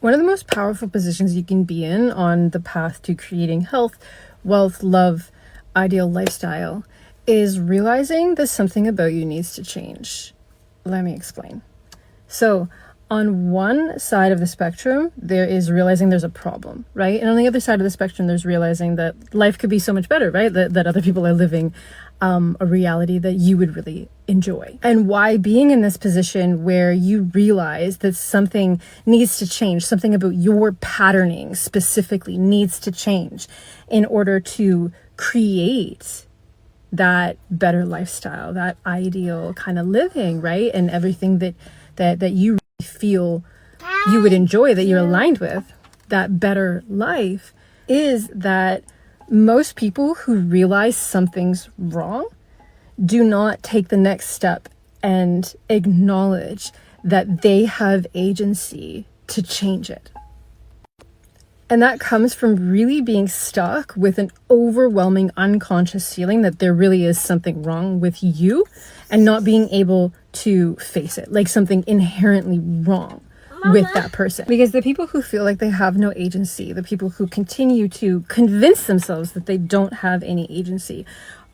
One of the most powerful positions you can be in on the path to creating health, wealth, love, ideal lifestyle is realizing that something about you needs to change. Let me explain. So on one side of the spectrum, there is realizing there's a problem, right? And on the other side of the spectrum, there's realizing that life could be so much better, right? That other people are living a reality that you would really enjoy. And why being in this position where you realize that something needs to change, something about your patterning specifically needs to change in order to create that better lifestyle, that ideal kind of living, right? And everything that you feel you would enjoy, that you're aligned with, that better life, is that most people who realize something's wrong do not take the next step and acknowledge that they have agency to change it. And that comes from really being stuck with an overwhelming unconscious feeling that there really is something wrong with you and not being able to face it, like something inherently wrong with that person. Because the people who feel like they have no agency, the people who continue to convince themselves that they don't have any agency,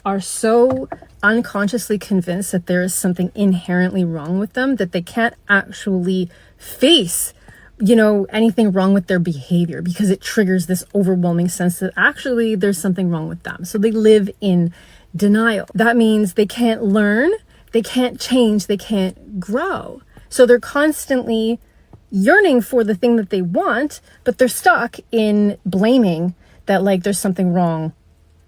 are so unconsciously convinced that there is something inherently wrong with them that they can't actually face anything wrong with their behavior, because it triggers this overwhelming sense that actually there's something wrong with them. So they live in denial. That means they can't learn, they can't change, they can't grow. So they're constantly yearning for the thing that they want, but they're stuck in blaming that there's something wrong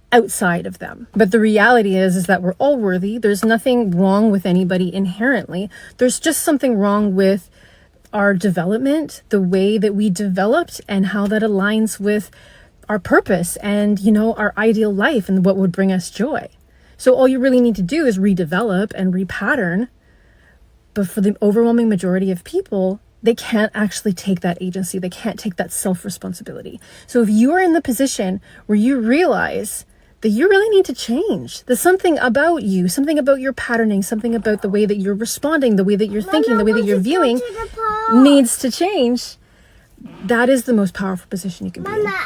outside of them. But the reality is that we're all worthy. There's nothing wrong with anybody inherently. There's just something wrong with our development, the way that we developed, and how that aligns with our purpose and, our ideal life and what would bring us joy. So all you really need to do is redevelop and repattern. But for the overwhelming majority of people, they can't actually take that agency. They can't take that self-responsibility. So if you are in the position where you realize that you really need to change, there's something about you, something about your patterning, something about the way that you're responding, the way that you're thinking, the way that you're viewing needs to change, that is the most powerful position you can be in.